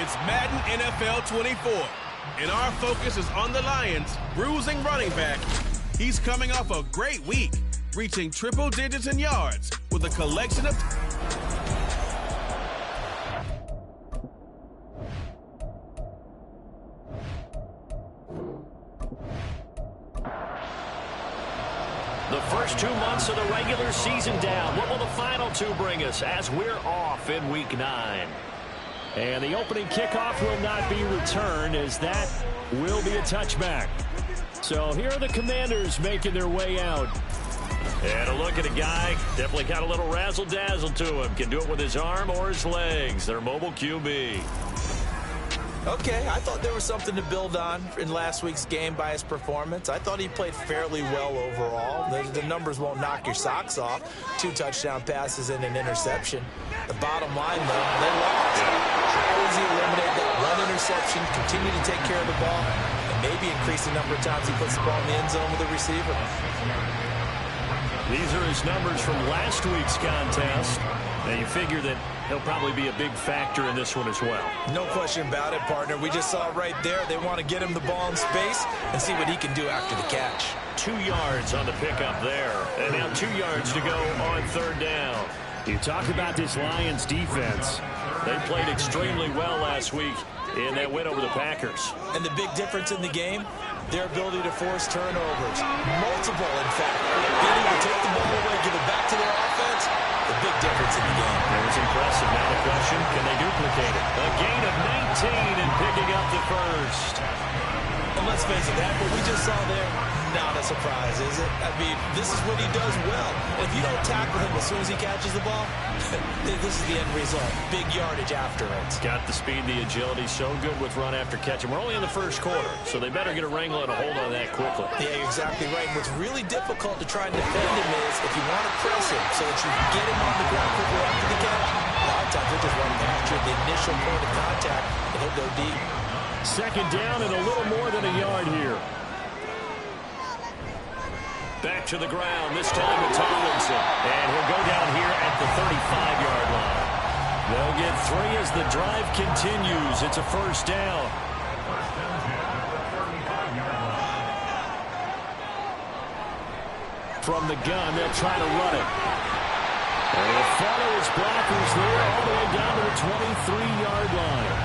It's Madden NFL 24, and our focus is on the Lions' bruising running back. He's coming off a great week, reaching triple digits in yards with a collection of... The first 2 months of the regular season down. What will the final 2 bring us as we're off in Week 9? And the opening kickoff will not be returned, as that will be a touchback. So here are the Commanders making their way out. And a look at a guy, definitely got a little razzle-dazzle to him. Can do it with his arm or his legs. Their mobile QB. Okay, I thought there was something to build on in last week's game by his performance. I thought he played fairly well overall. The numbers won't knock your socks off. 2 touchdown passes and an interception. The bottom line, though, they lost. How does he eliminate that one interception, continue to take care of the ball, and maybe increase the number of times he puts the ball in the end zone with the receiver? These are his numbers from last week's contest. Now, you figure that he'll probably be a big factor in this one as well. No question about it, partner. We just saw it right there. They want to get him the ball in space and see what he can do after the catch. 2 yards on the pickup there. And now 2 yards to go on 3rd down. You talk about this Lions defense. They played extremely well last week in that win over the Packers. And the big difference in the game, their ability to force turnovers. Multiple, in fact. Being able to take the ball away, give it back to their offense. The big difference in the game. It was impressive. Now the question, can they duplicate it? A gain of 19 and picking up the first. And let's face it, that what we just saw there, not a surprise, is it? I mean, this is what he does well. And if you don't tackle him as soon as he catches the ball, this is the end result. Big yardage after it. Got the speed, the agility, so good with run after catch. And we're only in the first quarter, so they better get a wrangle and a hold on that quickly. Yeah, you're exactly right. And what's really difficult to try and defend him is if you want to press him so that you can get him on the ground quickly after the catch, a lot of times they'll just run after the initial point of contact, and he'll go deep. 2nd down and a little more than a yard here. Back to the ground, this time with Tomlinson. And he'll go down here at the 35-yard line. They'll get 3 as the drive continues. It's a 1st down. From the gun, they'll try to run it. And he'll follow his blockers there all the way down to the 23-yard line.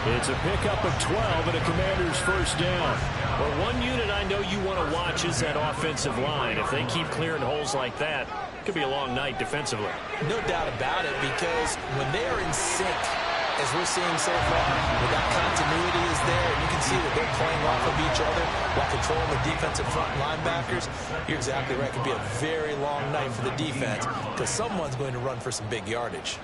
It's a pickup of 12 and a Commander's 1st down. Well, one unit I know you want to watch is that offensive line. If they keep clearing holes like that, it could be a long night defensively. No doubt about it, because when they are in sync, as we're seeing so far, when that continuity is there, and you can see that they're playing off of each other while controlling the defensive front linebackers, you're exactly right. It could be a very long night for the defense, because someone's going to run for some big yardage.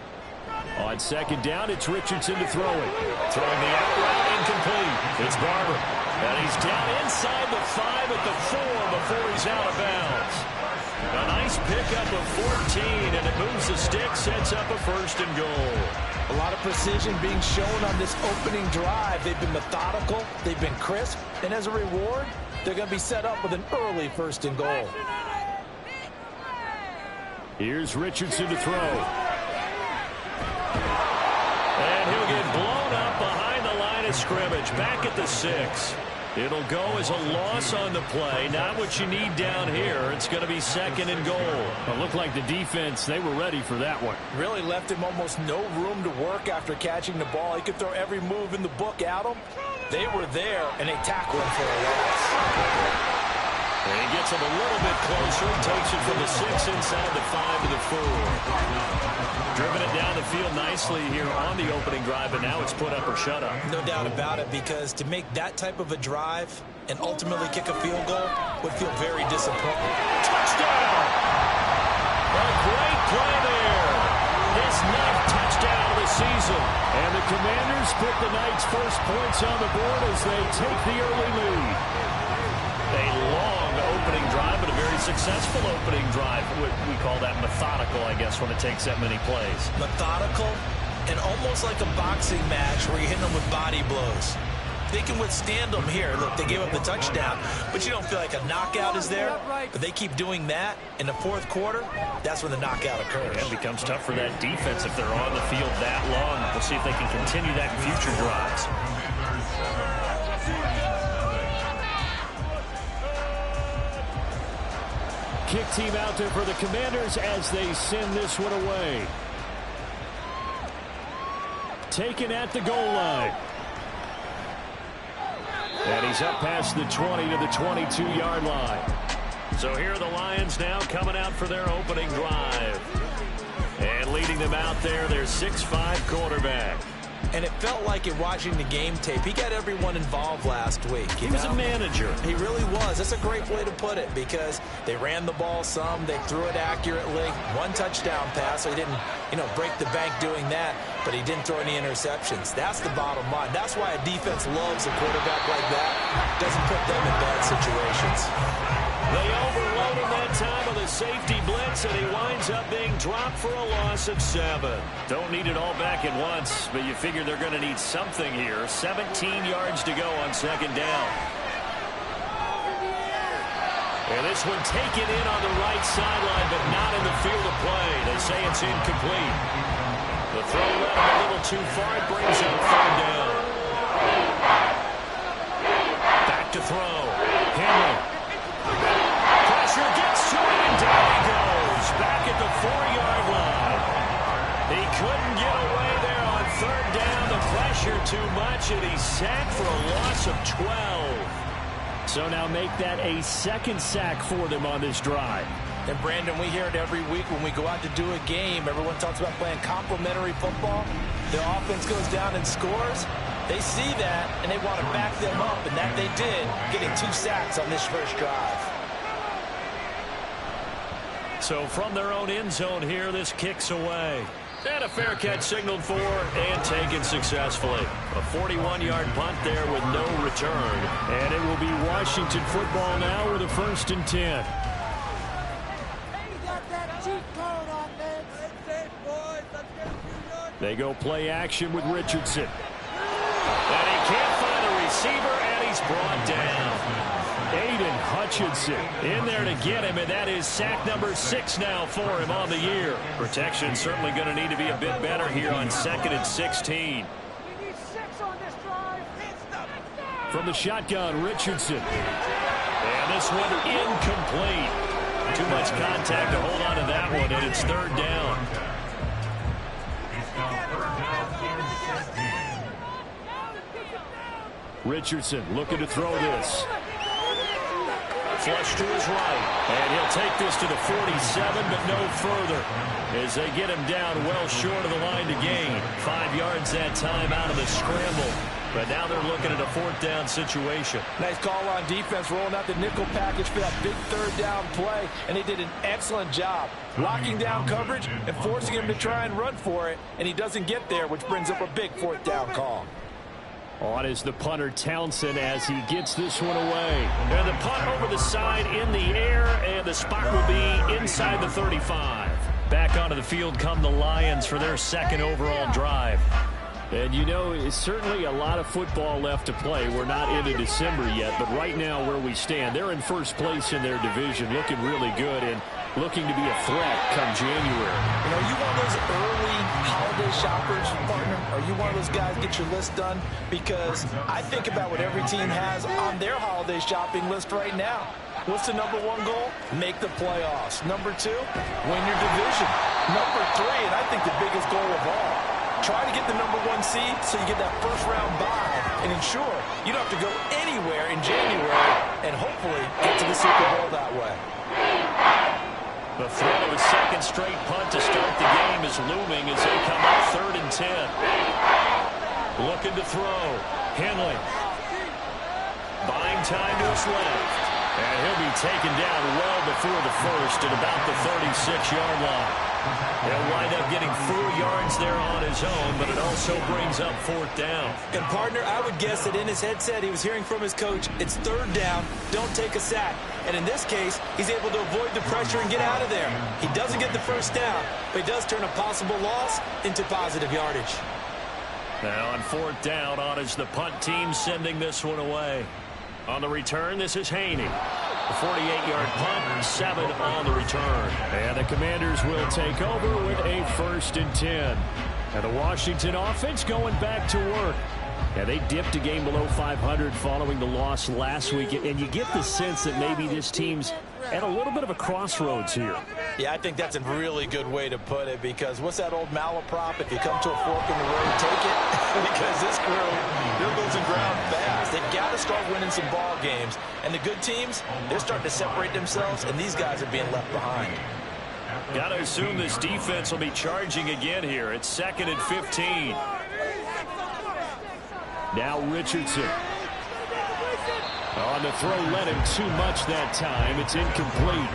On 2nd down, it's Richardson to throw it. Throwing the out route incomplete. It's Barber. And he's down inside the 5 at the 4 before he's out of bounds. A nice pickup of 14, and it moves the stick, sets up a 1st and goal. A lot of precision being shown on this opening drive. They've been methodical, they've been crisp, and as a reward, they're going to be set up with an early 1st and goal. Here's Richardson to throw. And he'll get blown up behind the line of scrimmage, back at the 6. It'll go as a loss on the play. Not what you need down here. It's going to be 2nd and goal. It looked like the defense, they were ready for that one. Really left him almost no room to work after catching the ball. He could throw every move in the book at him. They were there, and they tackled him for a loss. And he gets him a little bit closer. Takes it from the 6 inside the 5 to the 4. Driven it down the field nicely here on the opening drive, but now it's put up or shut up. No doubt about it, because to make that type of a drive and ultimately kick a field goal would feel very disappointing. Touchdown! A great play there. His 9th touchdown of the season. And the Commanders put the night's first points on the board as they take the early lead. A long opening drive, but a very successful opening drive. We call that methodical, I guess, when it takes that many plays. Methodical and almost like a boxing match where you're hitting them with body blows. they can withstand them here. Look, they gave up the touchdown, but you don't feel like a knockout is there. But they keep doing that in the fourth quarter. That's when the knockout occurs. It becomes tough for that defense if they're on the field that long. We'll see if they can continue that in future drives. Kick team out there for the Commanders as they send this one away. Taken at the goal line. And he's up past the 20 to the 22-yard line. So here are the Lions now coming out for their opening drive. And leading them out there, their 6'5" quarterback. And it felt like in watching the game tape, he got everyone involved last week. He was a manager. He really was. That's a great way to put it because they ran the ball some. They threw it accurately. One touchdown pass, so he didn't, break the bank doing that, but he didn't throw any interceptions. That's the bottom line. That's why a defense loves a quarterback like that. Doesn't put them in bad situations. They overload him that time with a safety blitz, and he winds up being dropped for a loss of 7. Don't need it all back at once, but you figure they're going to need something here. 17 yards to go on second down. And this one taken in on the right sideline, but not in the field of play. They say it's incomplete. The throw led him a little too far. It brings up third down. Back to throw. Henry. Pressure gets to it, and down he goes. Back at the 4-yard line. He couldn't get away there on third down. The pressure too much, and he's sacked for a loss of 12. So now make that a second sack for them on this drive. And, Brandon, we hear it every week when we go out to do a game. Everyone talks about playing complementary football. Their offense goes down and scores. They see that, and they want to back them up, and that they did, getting 2 sacks on this first drive. So from their own end zone here, this kicks away. And a fair catch signaled for and taken successfully. A 41-yard punt there with no return. And it will be Washington football now with a 1st and 10. They go play action with Richardson. And he can't find a receiver, and he's brought down. Aiden Hutchinson in there to get him, and that is sack number 6 now for him on the year. Protection certainly going to need to be a bit better here on 2nd and 16. From the shotgun, Richardson. And this one incomplete. Too much contact to hold on to that one, and it's 3rd down. Richardson looking to throw this. Flush to his right. And he'll take this to the 47, but no further. As they get him down well short of the line to gain. 5 yards that time out of the scramble. But now they're looking at a 4th down situation. Nice call on defense, rolling out the nickel package for that big 3rd down play. And they did an excellent job locking down coverage and forcing him to try and run for it. And he doesn't get there, which brings up a big 4th down call. On is the punter, Townsend, as he gets this one away. And the punt over the side in the air, and the spot will be inside the 35. Back onto the field come the Lions for their 2nd overall drive. And it's certainly a lot of football left to play. We're not into December yet, but right now where we stand, they're in 1st place in their division, looking really good and looking to be a threat come January. Are you one of those early holiday shoppers, partner? Are you one of those guys get your list done? Because I think about what every team has on their holiday shopping list right now. What's the number 1 goal? Make the playoffs. Number 2, win your division. Number 3, and I think the biggest goal of all, try to get the number 1 seed so you get that first-round bye and ensure you don't have to go anywhere in January and hopefully get to the Super Bowl that way. The threat of a 2nd straight punt to start the game is looming as they come up 3rd and 10. Looking to throw. Henley. Buying time to his left. And he'll be taken down well before the 1st at about the 36-yard line. He'll wind up getting 4 yards there on his own, but it also brings up 4th down. And, partner, I would guess that in his headset he was hearing from his coach, it's 3rd down, don't take a sack. And in this case, he's able to avoid the pressure and get out of there. He doesn't get the 1st down, but he does turn a possible loss into positive yardage. Now on 4th down, on is the punt team sending this one away. On the return, this is Haney. A 48-yard punt, 7 on the return. And the Commanders will take over with a 1st and 10. And the Washington offense going back to work. Yeah, they dipped a game below 500 following the loss last week. And you get the sense that maybe this team's at a little bit of a crossroads here. Yeah, I think that's a really good way to put it, because what's that old malaprop? If you come to a fork in the road, take it. Because this crew, they're losing ground fast. They've got to start winning some ball games. And the good teams, they're starting to separate themselves, and these guys are being left behind. Got to assume this defense will be charging again here. It's 2nd and 15. Now Richardson. On the throw, led him too much that time. It's incomplete.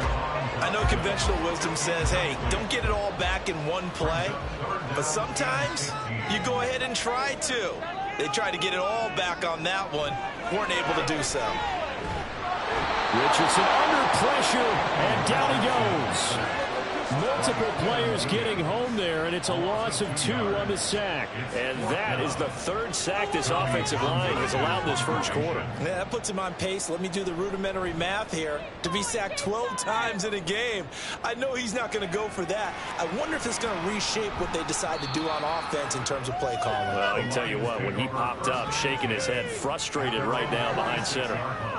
I know conventional wisdom says, hey, don't get it all back in one play. But sometimes you go ahead and try to. They tried to get it all back on that one. Weren't able to do so. Richardson under pressure, and down he goes. Multiple players getting home there, and it's a loss of 2 on the sack. And that is the 3rd sack this offensive line has allowed this first quarter. Yeah, that puts him on pace. Let me do the rudimentary math here. To be sacked 12 times in a game, I know he's not going to go for that. I wonder if it's going to reshape what they decide to do on offense in terms of play calling. Well, I can tell you what, when he popped up, shaking his head, frustrated right now behind center.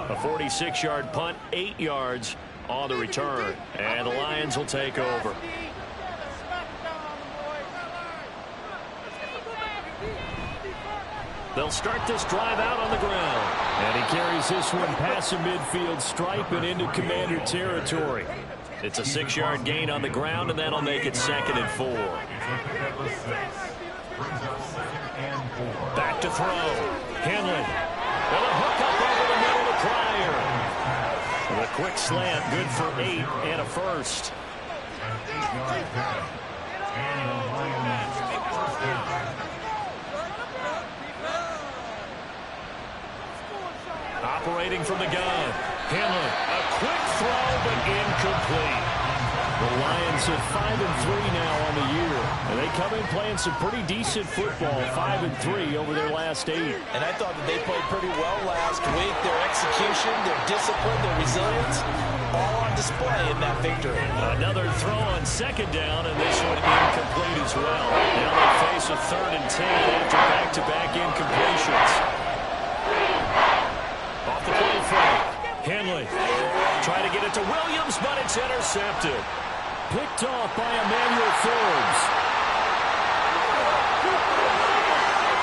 A 46-yard punt, 8 yards on the return, and the Lions will take over. They'll start this drive out on the ground, and he carries this one past the midfield stripe and into Commander territory. It's a 6-yard gain on the ground, and that'll make it 2nd and 4. Back to throw. Henley. Well, a hook up over the middle to Pryor. A quick slant, good for 8 and a 1st. Operating from the gun. Henley, a quick throw, but incomplete. The Lions are 5-3 now on the year. And they come in playing some pretty decent football, 5-3 over their last 8. And I thought that they played pretty well last week. Their execution, their discipline, their resilience, all on display in that victory. Another throw on 2nd down, and this one incomplete as well. Now they face a 3rd and 10 after back-to-back incompletions. Off the play fake. Henley trying to get it to Williams, but it's intercepted. Picked off by Emmanuel Forbes.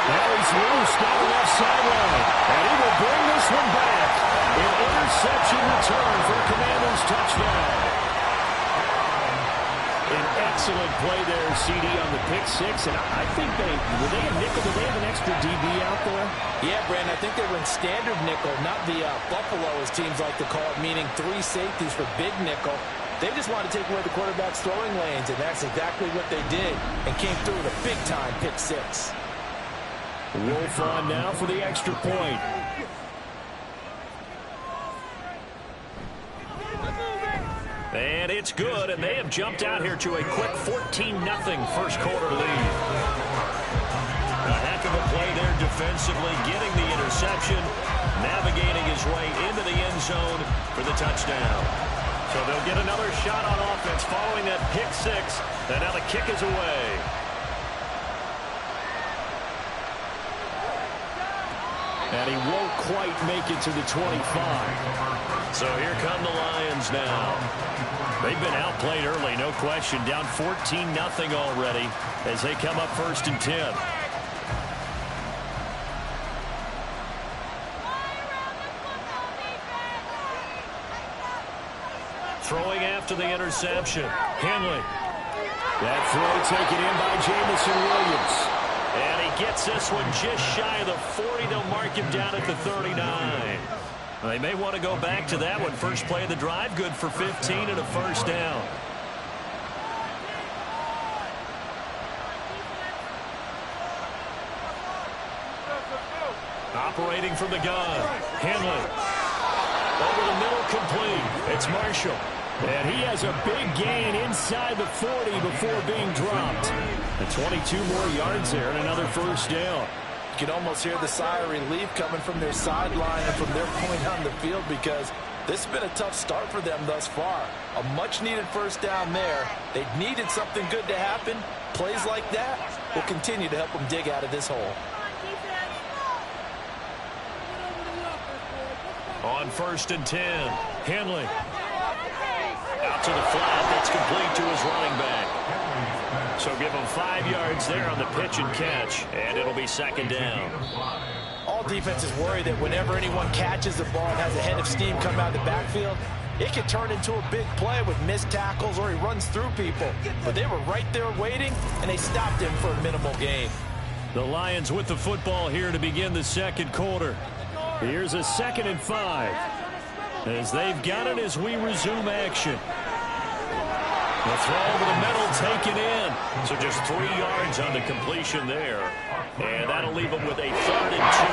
Now he's loose down the left sideline, and he will bring this one back. An interception return for a Commanders touchdown. An excellent play there, CD, on the pick 6, and I think were they a nickel? Did they have an extra DB out there? Yeah, Brandon, I think they were in standard nickel, not the Buffalo, as teams like to call it, meaning 3 safeties for big nickel. They just wanted to take away the quarterback's throwing lanes, and that's exactly what they did, and came through with a big-time pick 6. Wolf on now for the extra point. And it's good, and they have jumped out here to a quick 14-0 first quarter lead. A heck of a play there defensively, getting the interception, navigating his way into the end zone for the touchdown. So they'll get another shot on offense following that pick 6, and now the kick is away. And he won't quite make it to the 25. So here come the Lions now. They've been outplayed early, no question. Down 14-0 already as they come up 1st and 10. Throwing after the interception. Henley. That throw taken in by Jamison Williams. And he gets this one just shy of the 40. They'll mark him down at the 39. They may want to go back to that one. First play of the drive, good for 15 and a 1st down. Operating from the gun. Henley. Over the middle, complete. It's Marshall. And he has a big gain inside the 40 before being dropped. And 22 more yards there and another first down. You can almost hear the sigh of relief coming from their sideline and from their point on the field, because this has been a tough start for them thus far. A much-needed first down there. They needed something good to happen. Plays like that will continue to help them dig out of this hole. On 1st and 10, Henley. Out to the flat, that's complete to his running back. So give him 5 yards there on the pitch and catch, and it'll be second down. All defenses worry that whenever anyone catches the ball and has a head of steam come out of the backfield, it can turn into a big play with missed tackles or he runs through people. But they were right there waiting, and they stopped him for a minimal gain. The Lions with the football here to begin the second quarter. Here's a 2nd and 5. As they've got it as we resume action. The throw over the middle taken in. So just 3 yards on the completion there. And that'll leave them with a 3rd and 2.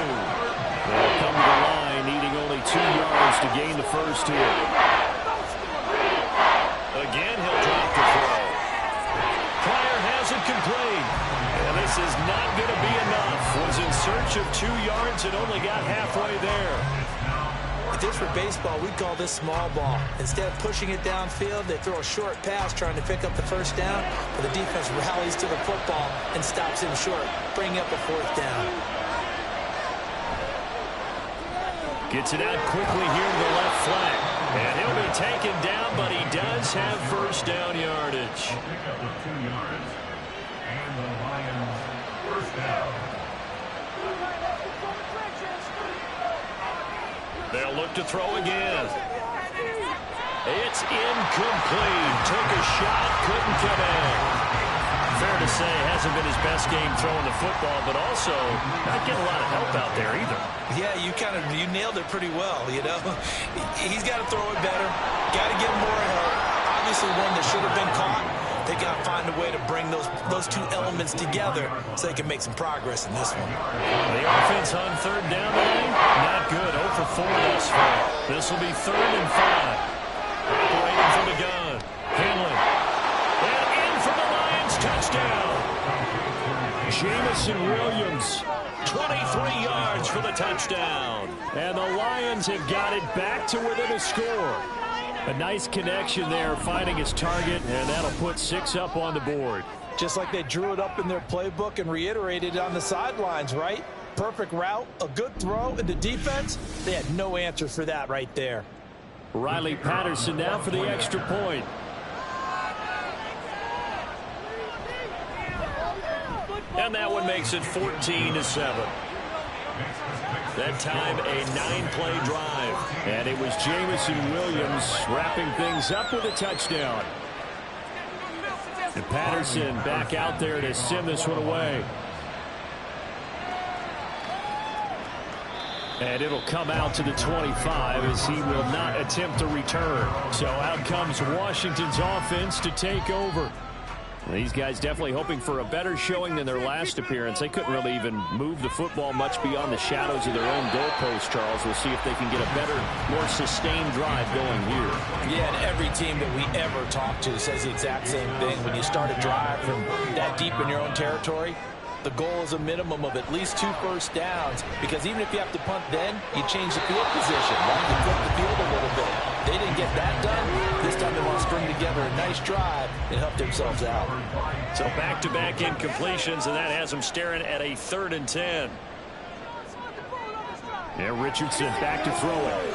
They'll come to the line needing only 2 yards to gain the first here. Again, he'll drop the throw. Pryor has it complete. And this is not going to be enough. Was in search of 2 yards and only got halfway there. If this were baseball, we'd call this small ball. Instead of pushing it downfield, they throw a short pass trying to pick up the first down, but the defense rallies to the football and stops him short, bringing up a 4th down. Gets it out quickly here to the left flank. And he'll be taken down, but he does have first down yardage. And the Lions first down. They'll look to throw again. It's incomplete. Took a shot, couldn't get in. Fair to say, hasn't been his best game throwing the football, but also not getting a lot of help out there either. Yeah, you nailed it pretty well, you know. He's got to throw it better. Got to get more help. Obviously one that should have been caught. They got to find a way to bring those two elements together so they can make some progress in this one. The offense on 3rd down today, not good. 0 for 4 thus far. This will be 3rd and 5. Operating from the gun. Henley. And in for the Lions. Touchdown. Jameson Williams. 23 yards for the touchdown. And the Lions have got it back to within a score. A nice connection there, finding his target, and that'll put 6 up on the board. Just like they drew it up in their playbook and reiterated it on the sidelines, right? Perfect route, a good throw, and the defense, they had no answer for that right there. Riley Patterson now for the extra point. And that one makes it 14-7. That time a 9-play drive. And it was Jameson Williams wrapping things up with a touchdown. And Patterson back out there to send this one away. And it'll come out to the 25 as he will not attempt to return. So out comes Washington's offense to take over. These guys definitely hoping for a better showing than their last appearance. They couldn't really even move the football much beyond the shadows of their own goalpost, Charles. We'll see if they can get a better, more sustained drive going here. Yeah, and every team that we ever talk to says the exact same thing. When you start a drive from that deep in your own territory, the goal is a minimum of at least 2 first downs, because even if you have to punt then, you change the field position, right? You flip the field a little bit. They didn't get that done. This time they want to string together a nice drive and help themselves out. So back-to-back incompletions, and that has them staring at a 3rd and 10. Yeah, Richardson back to throw it.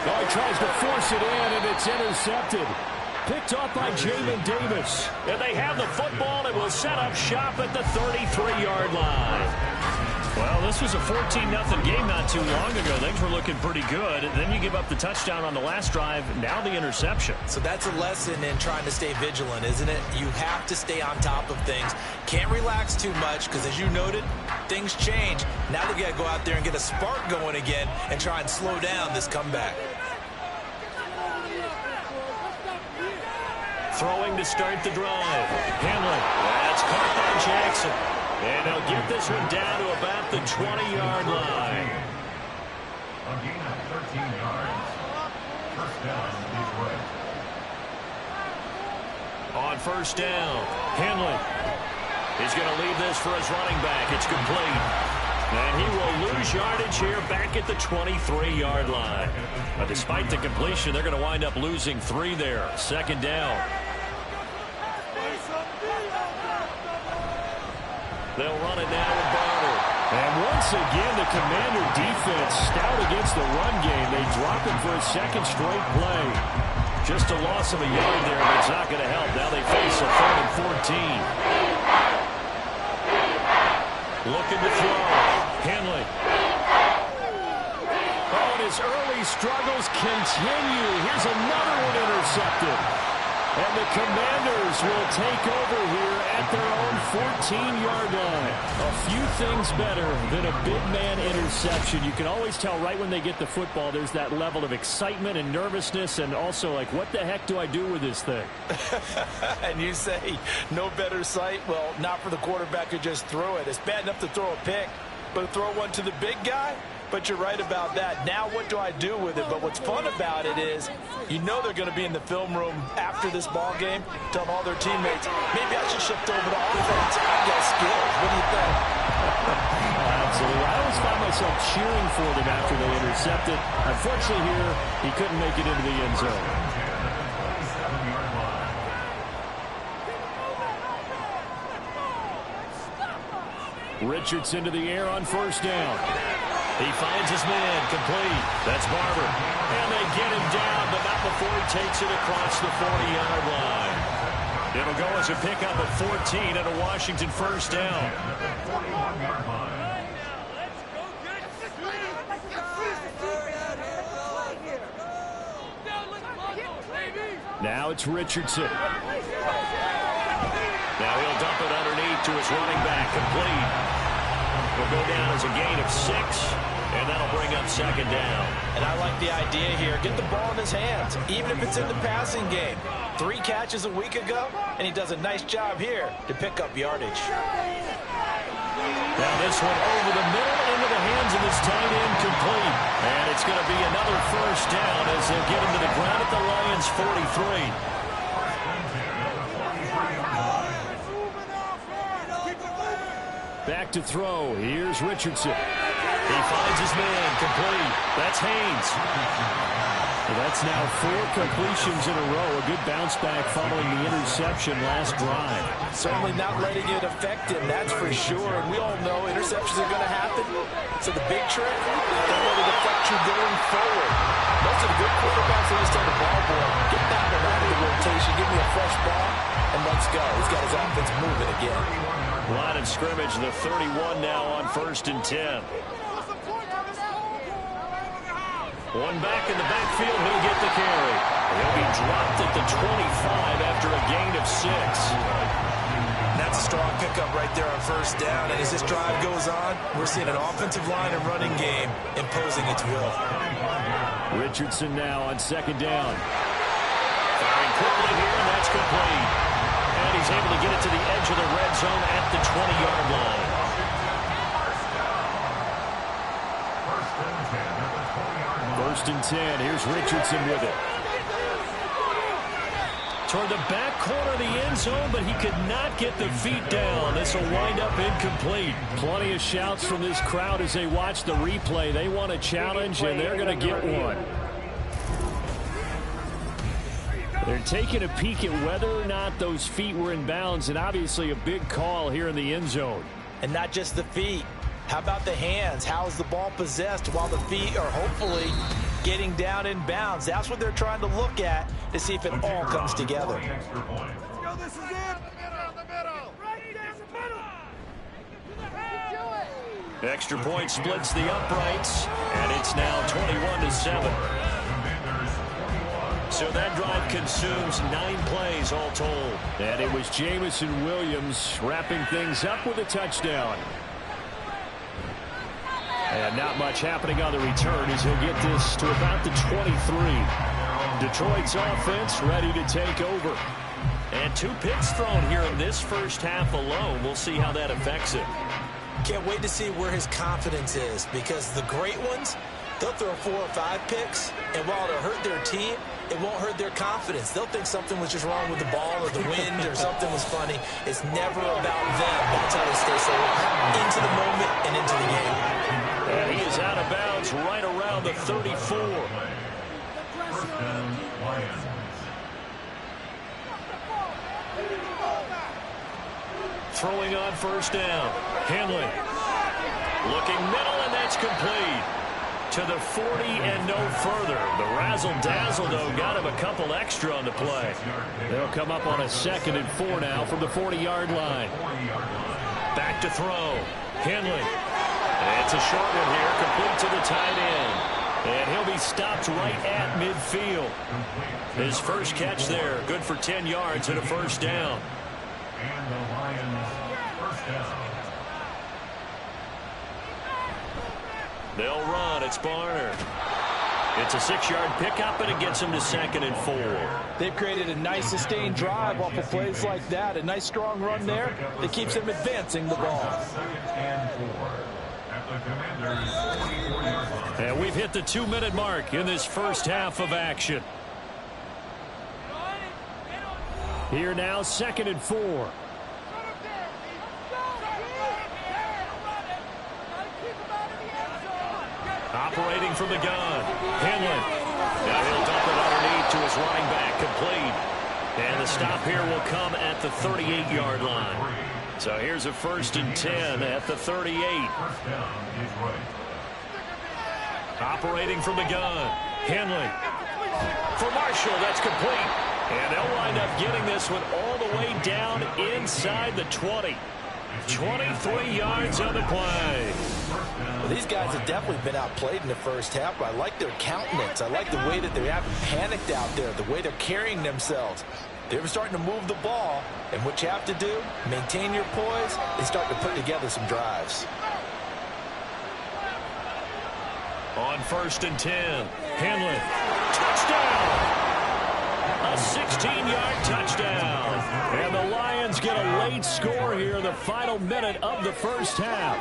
Oh, he tries to force it in, and it's intercepted. Picked off by Jamin Davis. And they have the football and will set up shop at the 33-yard line. Well, this was a 14-0 game not too long ago. Things were looking pretty good. Then you give up the touchdown on the last drive. Now the interception. So that's a lesson in trying to stay vigilant, isn't it? You have to stay on top of things. Can't relax too much because, as you noted, things change. Now they've got to go out there and get a spark going again and try and slow down this comeback. Throwing to start the drive. Henley. That's caught by Jackson. And they'll get this one down to about the 20-yard line. A gain of 13 yards. First down, Detroit. On first down, Henley. He's going to leave this for his running back. It's complete. And he will lose yardage here back at the 23-yard line. But despite the completion, they're going to wind up losing 3 there. Second down. They'll run it now with Barber. And once again, the Commander defense stout against the run game. They drop him for a second straight play. Just a loss of a yard there, but it's not going to help. Now they face a 3rd and 14. Looking to throw. Henley. Oh, and his early struggles continue. Here's another one intercepted. And the Commanders will take over here at their own 14-yard line. A few things better than a big man interception. You can always tell right when they get the football, there's that level of excitement and nervousness, and also like, what the heck do I do with this thing? And you say no better sight? Well, not for the quarterback who just threw it. It's bad enough to throw a pick, but to throw one to the big guy? But you're right about that. Now what do I do with it? But what's fun about it is you know they're going to be in the film room after this ball game telling all their teammates, maybe I should shift over to offense. I got skills. What do you think? Absolutely. I always find myself cheering for them after they intercept it. Unfortunately here, he couldn't make it into the end zone. Richardson to the air on first down. He finds his man, complete. That's Barber. And they get him down, but not before he takes it across the 40-yard line. It'll go as a pickup at 14 and a Washington first down. Now it's Richardson. Now he'll dump it underneath to his running back, complete. Will go down as a gain of 6, and that'll bring up second down. And I like the idea here. Get the ball in his hands, even if it's in the passing game. 3 catches a week ago, and he does a nice job here to pick up yardage. Now this one over the middle into the hands of his tight end, complete. And it's going to be another first down as they'll get him to the ground at the Lions' 43. Back to throw. Here's Richardson. He finds his man, complete. That's Haynes. That's now 4 completions in a row. A good bounce back following the interception last drive. Certainly not letting it affect him, that's for sure. And we all know interceptions are going to happen. So the big trick, don't let it affect you going forward. Most of the good quarterbacks always tell the ball boy, get that one out of the rotation, give me a fresh ball, and let's go. He's got his offense moving again. Line of scrimmage, the 31 now on first and 10. One back in the backfield, he'll get the carry. He'll be dropped at the 25 after a gain of 6. That's a strong pickup right there on first down. And as this drive goes on, we're seeing an offensive line and running game imposing its will. Richardson now on second down. Firing quickly here, and that's complete. And he's able to get it to the edge of the red zone at the 20-yard line. First and 10. Here's Richardson with it. Toward the back corner of the end zone, but he could not get the feet down. This will wind up incomplete. Plenty of shouts from this crowd as they watch the replay. They want a challenge, and they're going to get one. They're taking a peek at whether or not those feet were in bounds, and obviously a big call here in the end zone. And not just the feet. How about the hands? How is the ball possessed while the feet are hopefully getting down in bounds? That's what they're trying to look at to see if it all comes together. Extra point splits the uprights, and it's now 21-7. So that drive consumes 9 plays all told. And it was Jameson Williams wrapping things up with a touchdown. And not much happening on the return as he'll get this to about the 23. Detroit's offense ready to take over. And 2 picks thrown here in this first half alone. We'll see how that affects him. Can't wait to see where his confidence is, because the great ones, They'll throw 4 or 5 picks, and while it'll hurt their team, it won't hurt their confidence. They'll think something was just wrong with the ball or the wind or something was funny. It's never about them. That's how they stay so into the moment and into the game. And he is out of bounds right around the 34. First down, Lions. Throwing on first down. Henley. Looking middle, and that's complete. To the 40 and no further. The razzle-dazzle, though, got him a couple extra on the play. They'll come up on a 2nd and 4 now from the 40-yard line. Back to throw. Henley. It's a short one here, complete to the tight end. And he'll be stopped right at midfield. His first catch there, good for 10 yards and a first down. And the Lions, first down. They'll run. It's Barner. It's a 6-yard pickup, and it gets him to 2nd and 4. They've created a nice sustained drive off of plays like that. A nice strong run there that keeps them advancing the ball. 2nd and 4 at the Commanders' 44-yard line. And we've hit the 2-minute mark in this first half of action. Here now, 2nd and 4. Operating from the gun. Henley. Now he'll dump it underneath to his running back. Complete. And the stop here will come at the 38-yard line. So here's a 1st and 10 at the 38. First down is right. Operating from the gun. Henley. For Marshall, that's complete. And they'll wind up getting this one all the way down inside the 20. 23 yards on the play. Well, these guys have definitely been outplayed in the first half, but I like their countenance. I like the way that they haven't panicked out there, the way they're carrying themselves. They're starting to move the ball, and what you have to do, maintain your poise, and start to put together some drives. On 1st and 10, Henley. Touchdown! A 16-yard touchdown. And the Lions get a late score here in the final minute of the first half.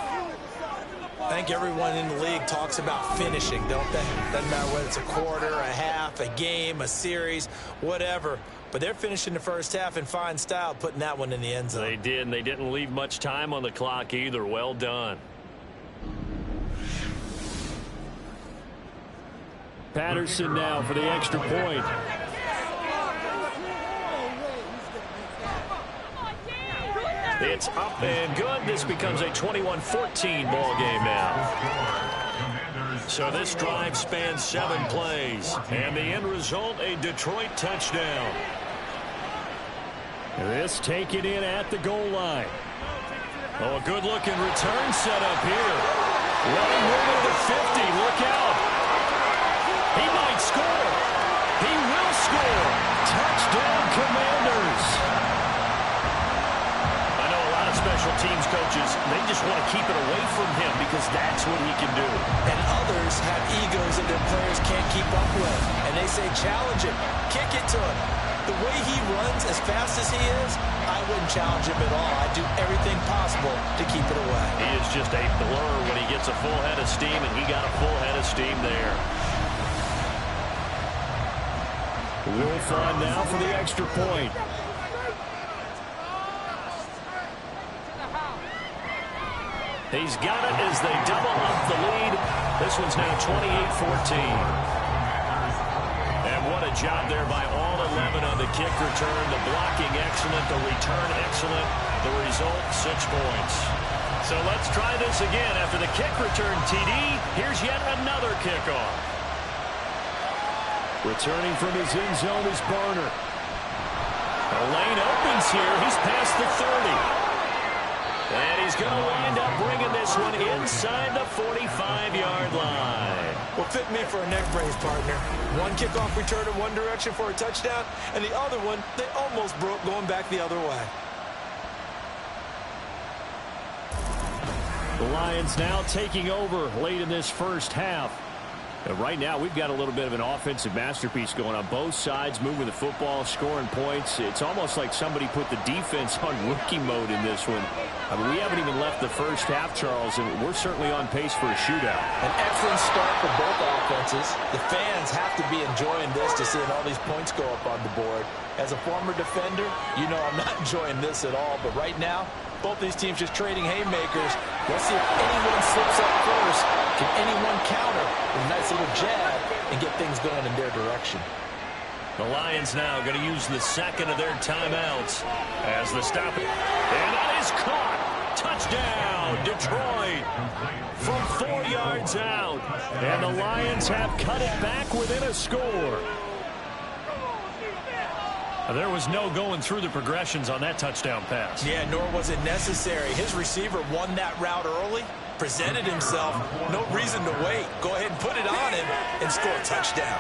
I think everyone in the league talks about finishing, don't they? Doesn't matter whether it's a quarter, a half, a game, a series, whatever. But they're finishing the first half in fine style, putting that one in the end zone. They did, and they didn't leave much time on the clock either. Well done. Patterson now for the extra point. It's up and good. This becomes a 21-14 ball game now. So this drive spans 7 plays. And the end result, a Detroit touchdown. This taken in at the goal line. Oh, a good-looking return set up here. Running room at the 50. Look out. He might score. He will score. Touchdown, Commanders. Special teams coaches, they just want to keep it away from him because that's what he can do. And others have egos that their players can't keep up with. And they say, challenge him, kick it to him. The way he runs as fast as he is, I wouldn't challenge him at all. I'd do everything possible to keep it away. He is just a blur when he gets a full head of steam, and he got a full head of steam there. Wolf on now for the extra point. He's got it as they double up the lead. This one's now 28-14. And what a job there by all 11 on the kick return. The blocking excellent, the return excellent. The result, 6 points. So let's try this again. After the kick return, TD, here's yet another kickoff. Returning from his end zone is Barner. The lane opens here. He's past the 30. And he's going to wind up bringing this one inside the 45-yard line. Well, fit me for a neck brace, partner. One kickoff return in one direction for a touchdown, and the other one, they almost broke going back the other way. The Lions now taking over late in this first half. And right now, we've got a little bit of an offensive masterpiece going on both sides, moving the football, scoring points. It's almost like somebody put the defense on rookie mode in this one. I mean, we haven't even left the first half, Charles, and we're certainly on pace for a shootout. An excellent start for both offenses. The fans have to be enjoying this to seeing all these points go up on the board. As a former defender, you know I'm not enjoying this at all, but right now, both these teams just trading haymakers. Let's see if anyone slips up first. Can anyone counter with a nice little jab and get things going in their direction? The Lions now going to use the second of their timeouts as the stop. And that is caught. Touchdown, Detroit. From 4 yards out. And the Lions have cut it back within a score. There was no going through the progressions on that touchdown pass. Yeah, nor was it necessary. His receiver won that route early, presented himself. No reason to wait. Go ahead and put it on him and score a touchdown.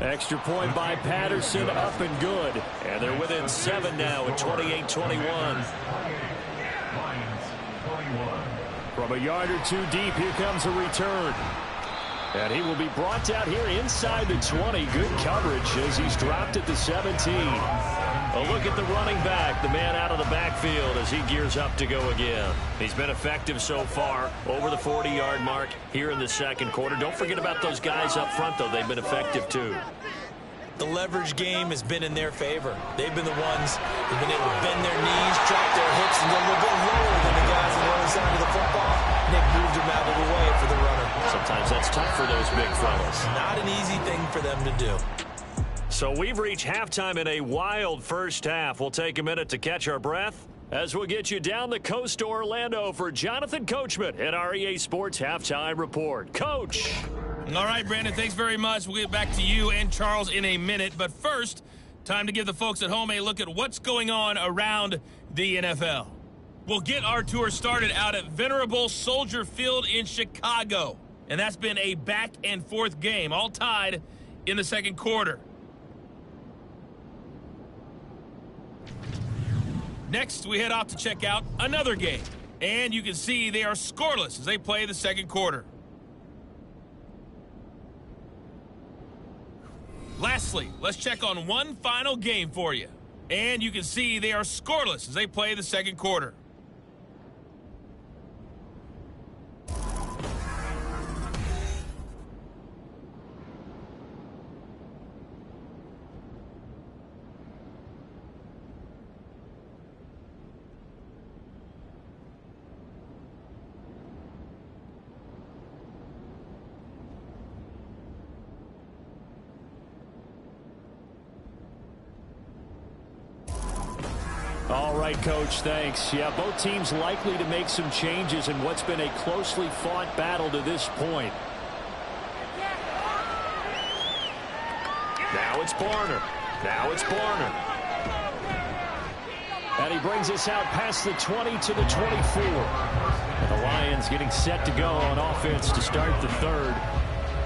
Extra point by Patterson, up and good. And they're within 7 now at 28-21. From a yard or two deep, here comes a return. And he will be brought down here inside the 20. Good coverage as he's dropped at the 17. A look at the running back, the man out of the backfield as he gears up to go again. He's been effective so far, over the 40-yard mark here in the second quarter. Don't forget about those guys up front, though. They've been effective, too. The leverage game has been in their favor. They've been the ones who've been able to bend their knees, drop their hips, and go a little bit lower than the guys on the other side of the football. Nick moved them out of the way for the runner. Sometimes that's tough for those big fellas. Not an easy thing for them to do. So we've reached halftime in a wild first half. We'll take a minute to catch our breath as we'll get you down the coast to Orlando for Jonathan Coachman at our EA Sports Halftime Report. Coach. All right, Brandon, thanks very much. We'll get back to you and Charles in a minute. But first, time to give the folks at home a look at what's going on around the NFL. We'll get our tour started out at Venerable Soldier Field in Chicago. And that's been a back-and-forth game, all tied in the second quarter. Next, we head off to check out another game. And you can see they are scoreless as they play the second quarter. Lastly, let's check on one final game for you. And you can see they are scoreless as they play the second quarter. All right, Coach, thanks. Yeah, both teams likely to make some changes in what's been a closely fought battle to this point. Now it's Barner. Now it's Barner. And he brings us out past the 20 to the 24. And the Lions getting set to go on offense to start the third.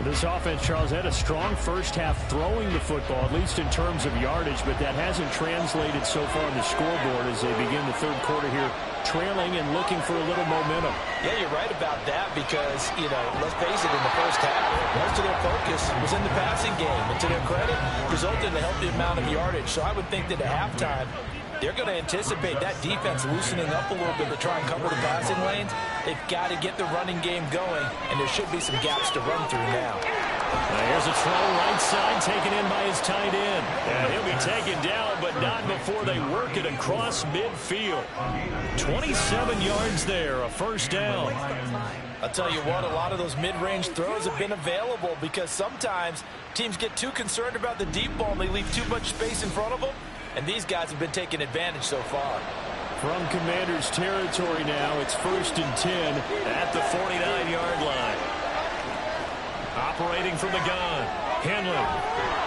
This offense, Charles, had a strong first half throwing the football, at least in terms of yardage, but that hasn't translated so far on the scoreboard as they begin the third quarter here, trailing and looking for a little momentum. Yeah, you're right about that because, you know, let's face it, in the first half, most of their focus was in the passing game. And to their credit, resulted in a healthy amount of yardage. So I would think that at halftime, they're going to anticipate that defense loosening up a little bit to try and cover the passing lanes. They've got to get the running game going, and there should be some gaps to run through now. Now here's a throw right side taken in by his tight end. And he'll be taken down, but not before they work it across midfield. 27 yards there, a first down. I'll tell you what, a lot of those mid-range throws have been available because sometimes teams get too concerned about the deep ball and they leave too much space in front of them. And these guys have been taking advantage so far. From Commanders territory now, it's 1st and 10 at the 49-yard line. Operating from the gun, Henley.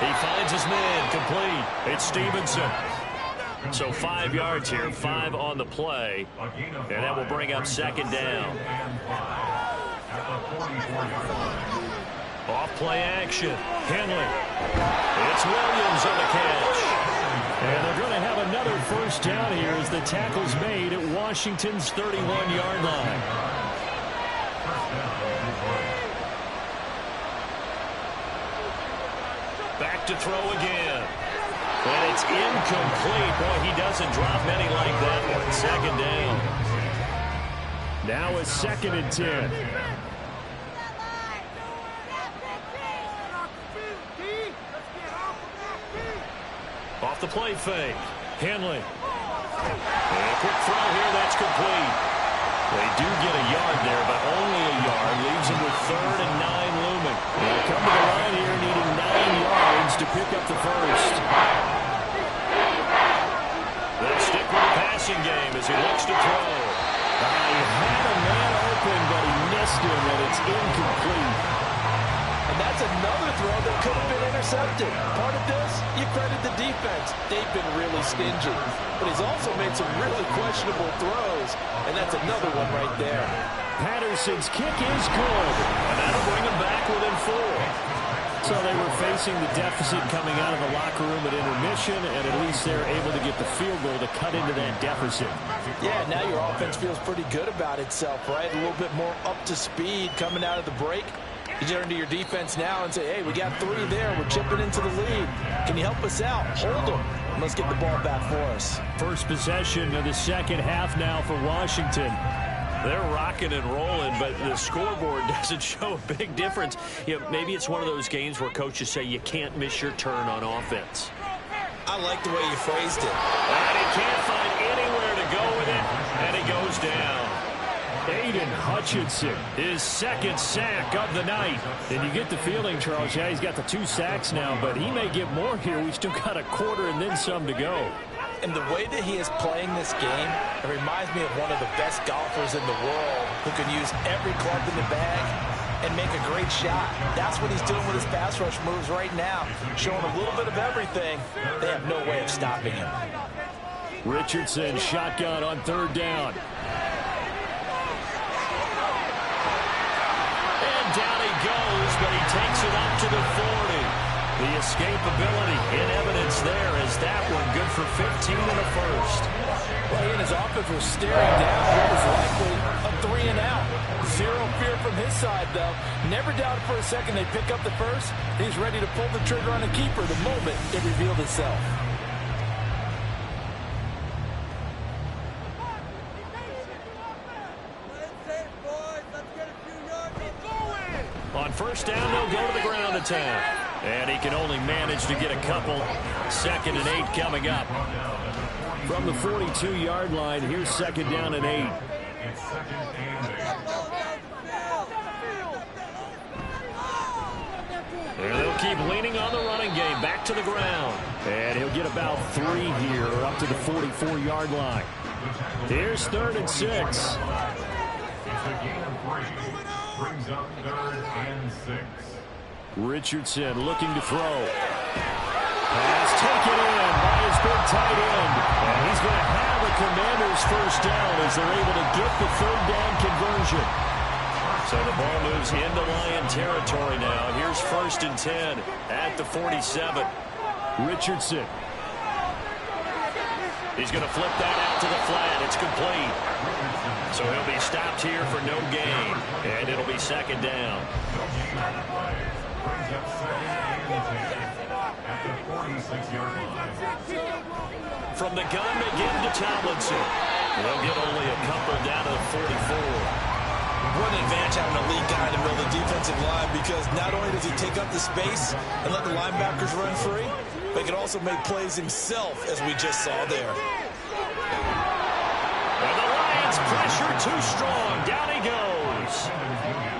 He finds his man, complete. It's Stevenson. So 5 yards here, 5 on the play. And that will bring up second down. Off play action, Henley. It's Williams on the catch. And they're going to have another first down here as the tackle's made at Washington's 31-yard line. Back to throw again. And it's incomplete. Boy, he doesn't drop many like that one. Second down. Now it's 2nd and 10. Off the play fake. Henley. And a quick throw here. That's complete. They do get a yard there, but only a yard. Leaves them with 3rd and 9 looming. They come to the line here needing 9 yards to pick up the first. They'll stick with the passing game as he looks to throw. He had a man open, but he missed him, and it's incomplete. And that's another throw that could have been intercepted. Part of this, you credit the defense. They've been really stingy. But he's also made some really questionable throws, and that's another one right there. Patterson's kick is good, and that'll bring him back within 4. So they were facing the deficit coming out of the locker room at intermission, and at least they're able to get the field goal to cut into that deficit. Yeah, now your offense feels pretty good about itself, right? A little bit more up to speed coming out of the break. You turn to your defense now and say, hey, we got 3 there. We're chipping into the lead. Can you help us out? Hold them. And let's get the ball back for us. First possession of the second half now for Washington. They're rocking and rolling, but the scoreboard doesn't show a big difference. You know, maybe it's one of those games where coaches say you can't miss your turn on offense. I like the way you phrased it. And he can't find anywhere to go with it, and he goes down. Aiden Hutchinson, his 2nd sack of the night. And you get the feeling, Charles, yeah, he's got the 2 sacks now, but he may get more here. We've still got a quarter and then some to go. And the way that he is playing this game, it reminds me of one of the best golfers in the world who can use every club in the bag and make a great shot. That's what he's doing with his pass rush moves right now, showing a little bit of everything. They have no way of stopping him. Richardson shotgun on 3rd down. And down he goes, but he takes it up to the 40. The escapability in evidence there as that one good for 15 and a first. Well, he and his offense were staring down what was likely a 3 and out. Zero fear from his side, though. Never doubted for a second they pick up the first. He's ready to pull the trigger on a keeper the moment it revealed itself. On 1st down, they'll go to the ground attack. And he can only manage to get a couple. 2nd and 8 coming up. From the 42-yard line, here's 2nd down and 8. It's 2nd and 8. And they'll keep leaning on the running game. Back to the ground. And he'll get about 3 here up to the 44-yard line. Here's 3rd and 6. It's a gain of 3. Brings up 3rd and 6. Richardson looking to throw. Pass taken in by his big tight end. And he's going to have a Commanders 1st down as they're able to get the 3rd down conversion. So the ball moves into Lion territory now. Here's 1st and 10 at the 47. Richardson. He's going to flip that out to the flat. It's complete. So he'll be stopped here for no gain. And it'll be 2nd down. Brings up 2nd and 10 at the 46-yard line. From the gun, they give to Tomlinson. They'll get only a couple down to the 44. What an advantage having a lead guy in the middle of the defensive line, because not only does he take up the space and let the linebackers run free, but he can also make plays himself, as we just saw there. And the Lions pressure too strong. Down he goes.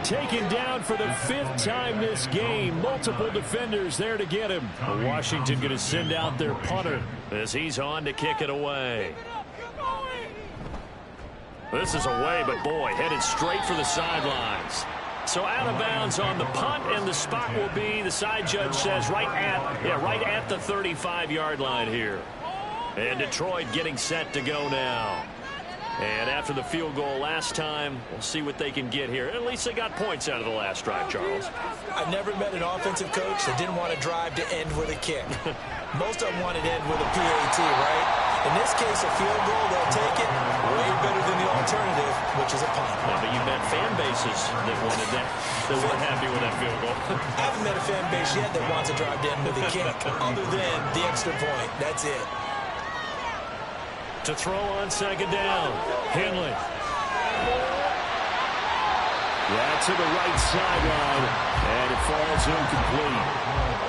Taken down for the 5th time this game. Multiple defenders there to get him. Washington going to send out their punter as he's on to kick it away. This is away, but boy, headed straight for the sidelines. So out of bounds on the punt, and the spot will be, the side judge says, right at the 35-yard line here. And Detroit getting set to go now. And after the field goal last time, we'll see what they can get here. At least they got points out of the last drive, Charles. I've never met an offensive coach that didn't want a drive to end with a kick. Most of them wanted to end with a PAT, right? In this case, a field goal, they'll take it. Way better than the alternative, which is a punt. Yeah, but you met fan base bases that wanted that weren't happy with that field goal. I haven't met a fan base yet that wants to drive down with a kick other than the extra point. That's it. To throw on second down, Henley. Yeah, to the right sideline, and it falls incomplete.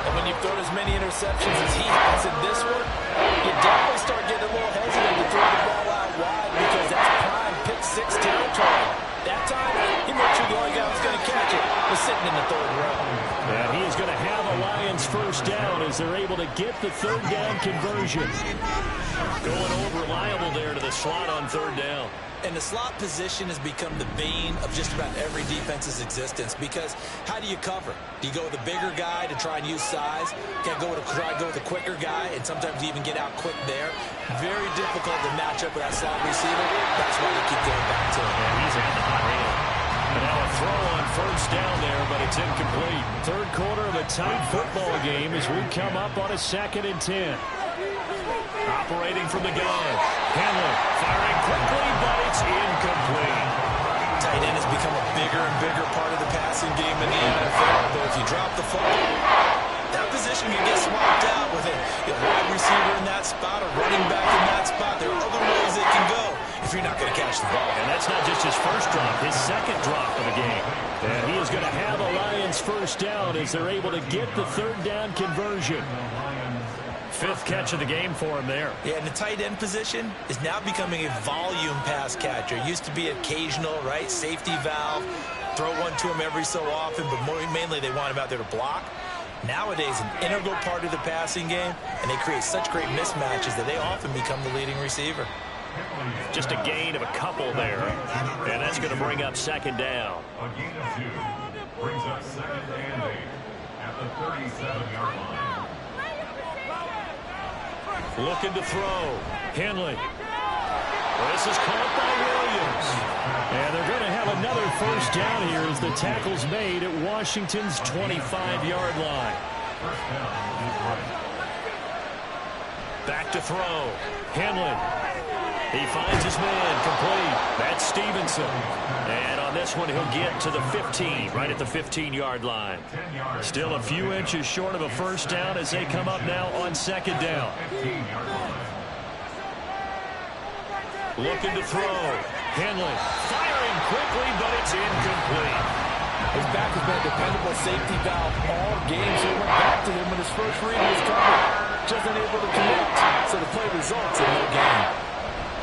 And when you've thrown as many interceptions as he has in this one, you definitely start getting a little hesitant to throw the ball out wide because that's prime pick six territory. That time, he made sure the only guy who's going to catch it was sitting in the third row. And he is going to have a Lions first down as they're able to get the third down conversion. Going over reliable there to the slot on third down. And the slot position has become the bane of just about every defense's existence because how do you cover? Do you go with a bigger guy to try and use size? Can't go with try to go with a quicker guy and sometimes even get out quick there. Very difficult to match up with that slot receiver. That's why they keep going back to him. And he's got the hot hand. And now a throw on first down there, but it's incomplete. Third quarter of a tight football game as we come up on a 2nd and 10. Operating from the gun. Henley firing quickly, but it's incomplete. Tight end has become a bigger and bigger part of the passing game in the NFL. But if you drop the football, that position can get swapped out with a wide receiver in that spot, a running back in that spot. There are other ways it can go if you're not going to catch the ball. And that's not just his first drop, his second drop of the game. And he is going to have a Lions first down as they're able to get the third down conversion. 5th catch of the game for him there. Yeah, and the tight end position is now becoming a volume pass catcher. It used to be occasional, right? Safety valve. Throw one to him every so often, but mainly they want him out there to block. Nowadays, an integral part of the passing game, and they create such great mismatches that they often become the leading receiver. Just a gain of a couple there, and that's going to bring up second down. A gain of 2 brings up 2nd and 8 at the 37-yard line. Looking to throw. Henley. This is caught by Williams. And they're going to have another first down here as the tackle's made at Washington's 25-yard line. Back to throw. Henley. He finds his man complete. That's Stevenson. And on this one, he'll get to the 15, right at the 15-yard line. Still a few inches short of a first down as they come up now on second down. Looking to throw. Henley firing quickly, but it's incomplete. His back has been a dependable safety valve all game, so he went back to him when his first read was covered. Just unable to connect, so the play results in no gain.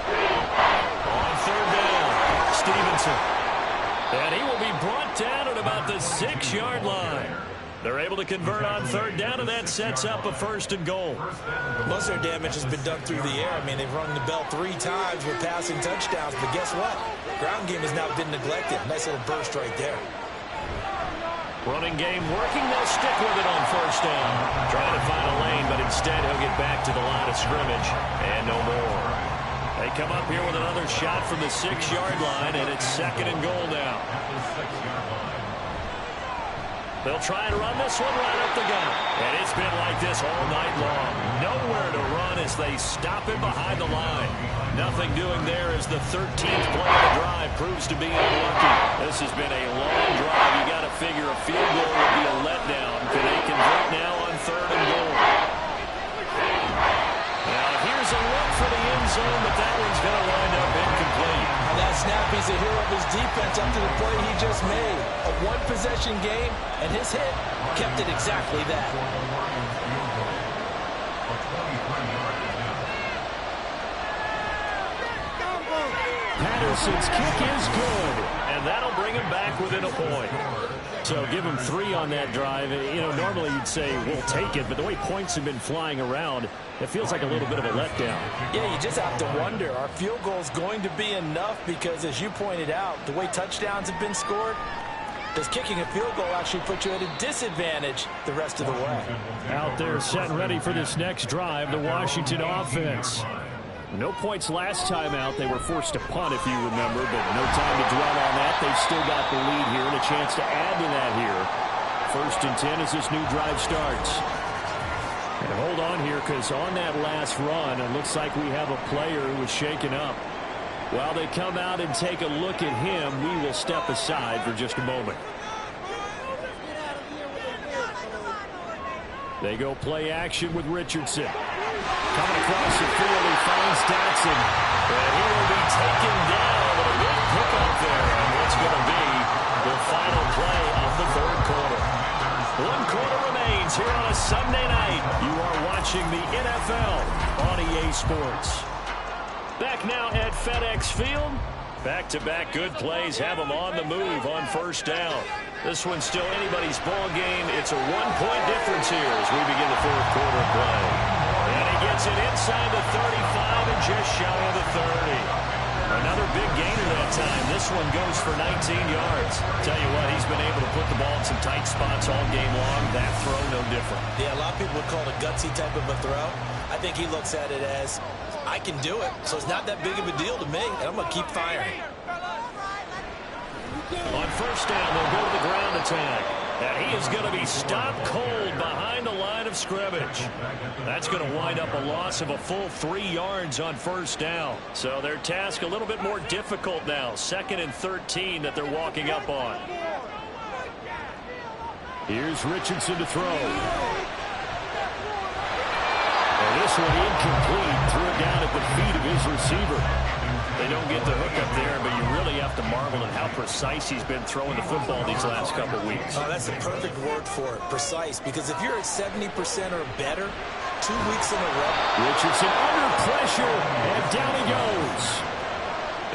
On third down, Stevenson. And he will be brought down at about the 6-yard line. They're able to convert on third down, and that sets up a 1st and goal. Most of their damage has been done through the air. I mean, they've rung the bell 3 times with passing touchdowns, but guess what? Ground game has now been neglected. Nice little burst right there. Running game working. They'll stick with it on first down. Trying to find a lane, but instead he'll get back to the line of scrimmage. And no more. They come up here with another shot from the 6-yard line, and it's 2nd and goal now. They'll try and run this one right up the gut. And it's been like this all night long. Nowhere to run as they stop him behind the line. Nothing doing there as the 13th play of the drive proves to be unlucky. This has been a long drive. You got to figure a field goal would be a letdown. Can they convert now on 3rd and goal? Now here's a look for the end zone, but that one's going to wind up incomplete. On that snap, he's a hero of his defense up to the play he just made. A one-possession game, and his hit kept it exactly that. Patterson's kick is good, and that'll bring him back within a point. So give him 3 on that drive. You know, normally you'd say, we'll take it, but the way points have been flying around, it feels like a little bit of a letdown. Yeah, you just have to wonder, are field goals going to be enough? Because as you pointed out, the way touchdowns have been scored, does kicking a field goal actually put you at a disadvantage the rest of the way? Out there set and ready for this next drive, the Washington offense. No points last time out. They were forced to punt, if you remember, but no time to dwell on that. They've still got the lead here and a chance to add to that here. 1st and 10 as this new drive starts. And hold on here, because on that last run, it looks like we have a player who was shaken up. While they come out and take a look at him, we will step aside for just a moment. They go play action with Richardson. Coming across the field, he finds Dotson. And he will be taken down with a big pickup there. And what's going to be the final play of the third quarter. 1 quarter remains here on a Sunday night. You are watching the NFL on EA Sports. Back now at FedEx Field. Back-to-back good plays have them on the move on first down. This one's still anybody's ball game. It's a 1-point difference here as we begin the fourth quarter play. And he gets it inside the 35 and just shy of the 30. Another big gainer that time. This one goes for 19 yards. Tell you what, he's been able to put the ball in some tight spots all game long. That throw, no different. Yeah, a lot of people would call it a gutsy type of a throw. I think he looks at it as, I can do it, so it's not that big of a deal to me, and I'm going to keep firing. On first down, they'll go to the ground attack. And he is going to be stopped cold behind the line of scrimmage. That's going to wind up a loss of a full 3 yards on first down. So their task a little bit more difficult now. 2nd and 13 that they're walking up on. Here's Richardson to throw. And this one incomplete. Threw it down at the feet of his receiver. They don't get the hook up there, but you really have to marvel at how precise he's been throwing the football these last couple of weeks. Oh, that's the perfect word for it, precise, because if you're at 70% or better, 2 weeks in a row. Richardson under pressure, and down he goes.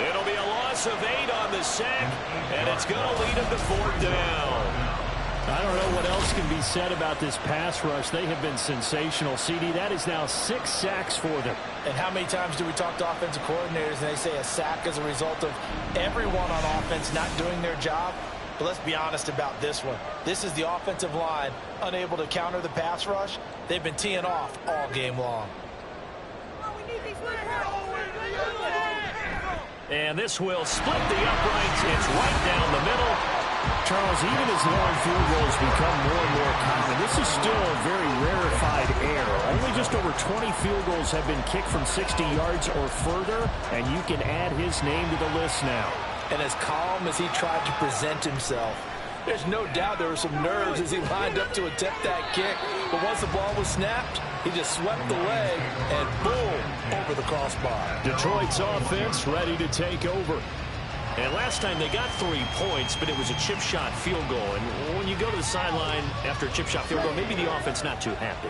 It'll be a loss of 8 on the sack, and it's going to lead him to 4th down. I don't know what else can be said about this pass rush. They have been sensational. CD, that is now 6 sacks for them. And how many times do we talk to offensive coordinators and they say a sack is a result of everyone on offense not doing their job? But let's be honest about this one. This is the offensive line unable to counter the pass rush. They've been teeing off all game long. And this will split the uprights. It's right down the middle. Charles, even as long field goals become more and more common, this is still a very rarefied error. Only just over 20 field goals have been kicked from 60 yards or further, and you can add his name to the list now. And as calm as he tried to present himself, there's no doubt there were some nerves as he lined up to attempt that kick. But once the ball was snapped, he just swept the leg and boom, over the crossbar. Detroit's offense ready to take over. And last time they got 3 points, but it was a chip shot field goal. And when you go to the sideline after a chip shot field goal, maybe the offense not too happy.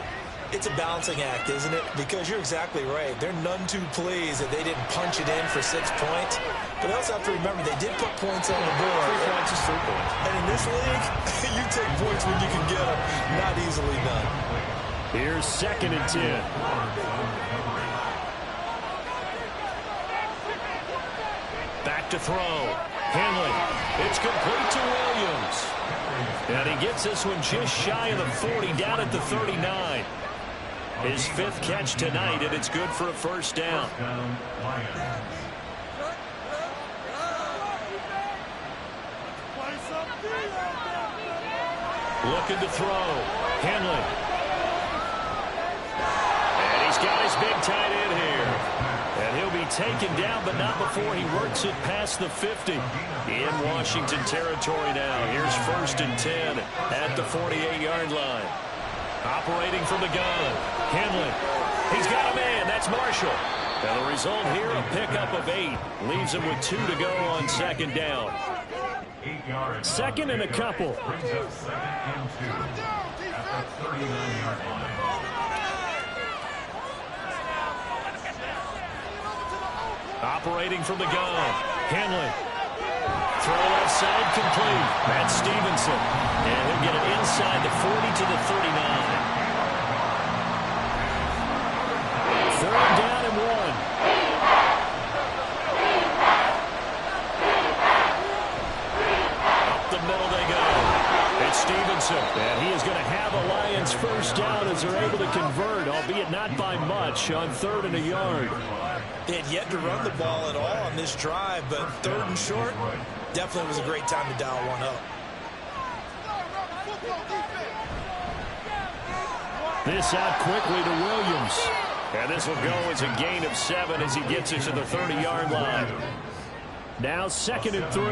It's a balancing act, isn't it? Because you're exactly right. They're none too pleased that they didn't punch it in for 6 points. But they also have to remember they did put points on the board. 3 points is 3 points. And in this league, you take points when you can get them. Not easily done. Here's 2nd and 10. Back to throw. Henley. It's complete to Williams. And he gets this one just shy of the 40, down at the 39. His 5th catch tonight, and it's good for a first down. Looking to throw. Henley. And he's got his big tight end here. And he'll be taken down, but not before he works it past the 50. In Washington territory now. Here's 1st and 10 at the 48-yard line. Operating from the gun. Henley. He's got a man. That's Marshall. And the result here, a pickup of 8. Leaves him with 2 to go on 2nd down. 2nd and a couple. Brings up 2nd and 2 at the 39-yard line. Operating from the gun. Henley. Throw left side complete. That's Stevenson. And he'll get it inside the 40 to the 39. 3rd down and 1. Up the middle they go. It's Stevenson. And he is going to have a Lions first down as they're able to convert, albeit not by much, on 3rd and a yard. They had yet to run the ball at all on this drive, but 3rd and short, definitely was a great time to dial one up. This out quickly to Williams. And this will go as a gain of 7 as he gets it to the 30-yard line. Now 2nd and 3.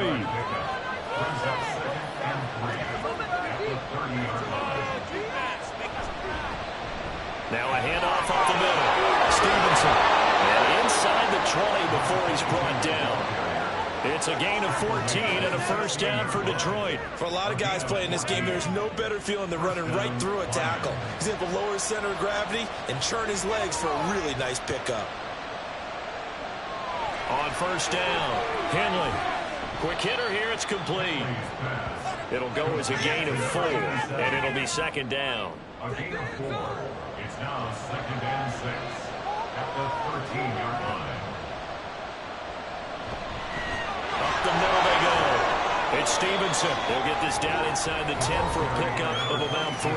Now a handoff up the middle. Stevenson. And inside the 20 before he's brought down. It's a gain of 14 and a first down for Detroit. For a lot of guys playing this game, there's no better feeling than running right through a tackle. He's able to lower his center of gravity and churn his legs for a really nice pickup. On first down, Henley. Quick hitter here, it's complete. It'll go as a gain of 4, and it'll be 2nd down. A gain of 4. It's now 2nd and 6 at the 13-yard line. Up the middle they go. It's Stevenson. They'll get this down inside the 10 for a pickup of about 3.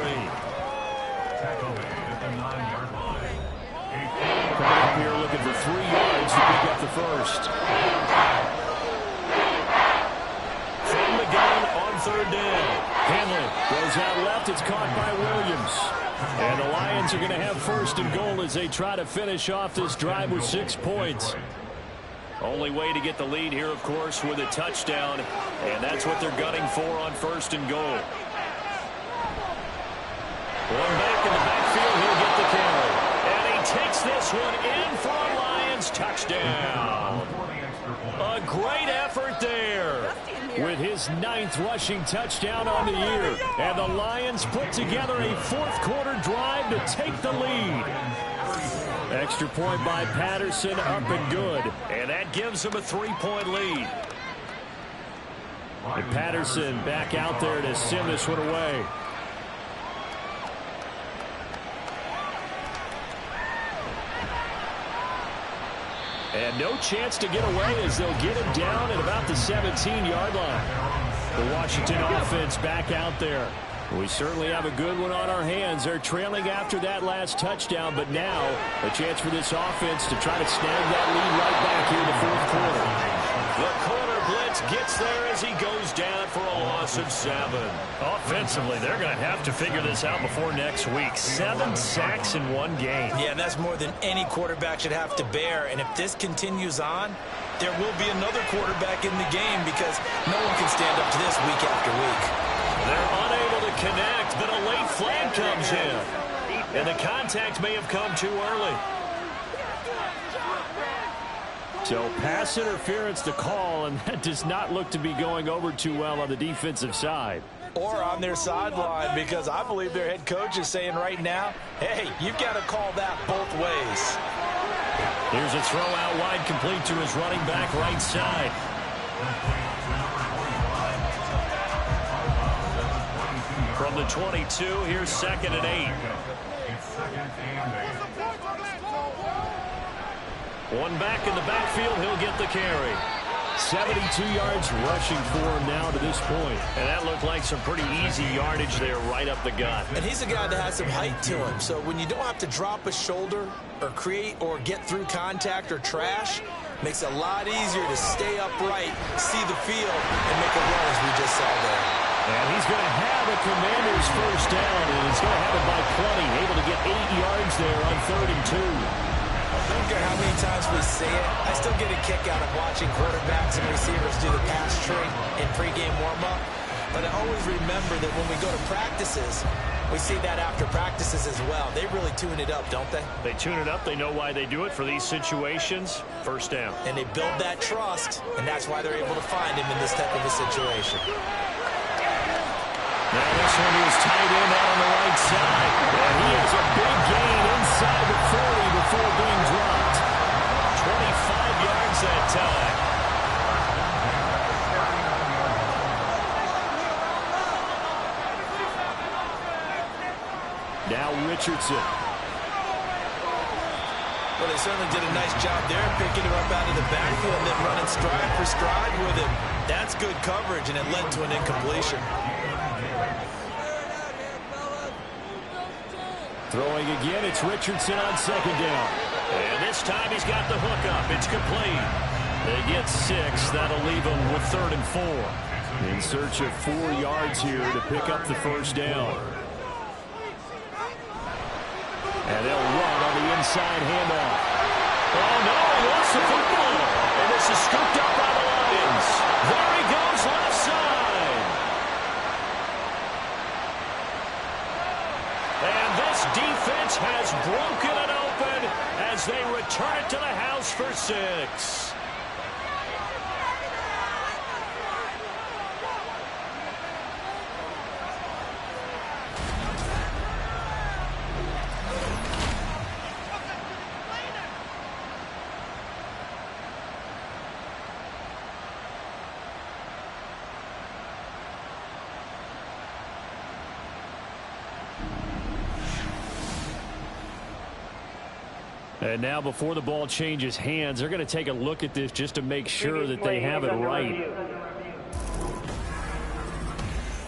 Tackle made at the 9-yard line. Coming up here looking for 3 yards to pick up the first. From the gun on 3rd down. Henley goes out left. It's caught by Williams. And the Lions are going to have 1st and goal as they try to finish off this drive with 6 points. Only way to get the lead here, of course, with a touchdown, and that's what they're gunning for on 1st and goal. One back in the backfield, he'll get the carry. And he takes this one in for a Lions touchdown. A great effort there with his 9th rushing touchdown on the year. And the Lions put together a 4th-quarter drive to take the lead. Extra point by Patterson, up and good. And that gives him a 3-point lead. And Patterson back out there to send this one away. And no chance to get away as they'll get him down at about the 17-yard line. The Washington offense back out there. We certainly have a good one on our hands. They're trailing after that last touchdown, but now a chance for this offense to try to snag that lead right back here in the 4th quarter. The corner blitz gets there as he goes down for a loss of 7. Offensively, they're going to have to figure this out before next week. 7 sacks in 1 game. Yeah, and that's more than any quarterback should have to bear. And if this continues on, there will be another quarterback in the game because no one can stand up to this week after week. They're unable to connect, but a late flag comes in. And the contact may have come too early. So pass interference to call, and that does not look to be going over too well on the defensive side. Or on their sideline, because I believe their head coach is saying right now, hey, you've got to call that both ways. Here's a throw out wide, complete to his running back right side. From the 22, here's 2nd and 8. One back in the backfield, he'll get the carry. 72 yards rushing for him now to this point. And that looked like some pretty easy yardage there right up the gut. And he's a guy that has some height to him. So when you don't have to drop a shoulder or create or get through contact or trash, makes it a lot easier to stay upright, see the field, and make a run as we just saw there. And he's going to have a Commanders first down, and he's going to have it by plenty, able to get 8 yards there on 3rd and 2. I don't care how many times we say it, I still get a kick out of watching quarterbacks and receivers do the pass tree in pregame warm-up. But I always remember that when we go to practices, we see that after practices as well. They really tune it up, don't they? They tune it up. They know why they do it for these situations. First down. And they build that trust, and that's why they're able to find him in this type of a situation. Now this one is tight end out on the right side. And he has a big gain inside the 40 before being dropped. 25 yards that time. Now Richardson. Well, they certainly did a nice job there, picking him up out of the backfield and then running stride for stride with him. That's good coverage, and it led to an incompletion. Throwing again, it's Richardson on 2nd down. And this time he's got the hook up. It's complete. They get 6. That'll leave them with 3rd and 4. In search of 4 yards here to pick up the first down. And they'll run on the inside. inside handoff. Oh, no, he lost the football. And this is scooped up by the Lions. There he goes left side. And this defense has broken it open as they return it to the house for 6. And now before the ball changes hands, they're going to take a look at this just to make sure that they have it right.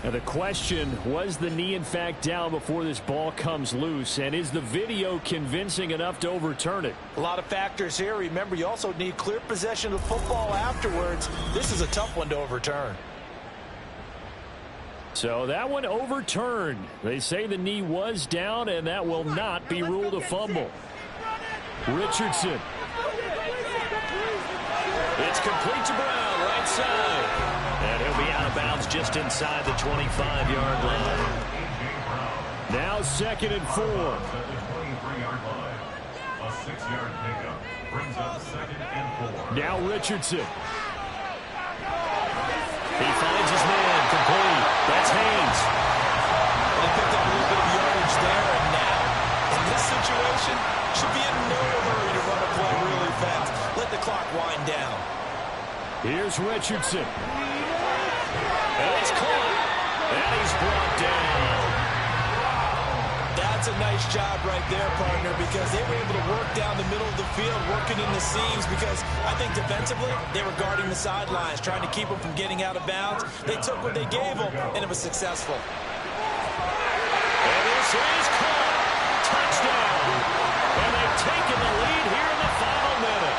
Now the question, was the knee in fact down before this ball comes loose? And is the video convincing enough to overturn it? A lot of factors here. Remember, you also need clear possession of the football afterwards. This is a tough one to overturn. So that one overturned. They say the knee was down, and that will not be ruled a fumble. Richardson. It's complete to Brown, right side. And he'll be out of bounds just inside the 25-yard line. Now 2nd and 4. At the 23-yard line. A 6-yard pickup brings up 2nd and 4. Now Richardson. He finds his man, complete. That's Haynes. They picked up a little bit of yardage there, and now, in this situation, should be in no hurry to run a play really fast. Let the clock wind down. Here's Richardson. And it's caught. And he's brought down. That's a nice job right there, partner, because they were able to work down the middle of the field, working in the seams, because I think defensively, they were guarding the sidelines, trying to keep them from getting out of bounds. They took what they gave them, and it was successful. And this is caught. Touchdown. And they've taken the lead here in the final minute.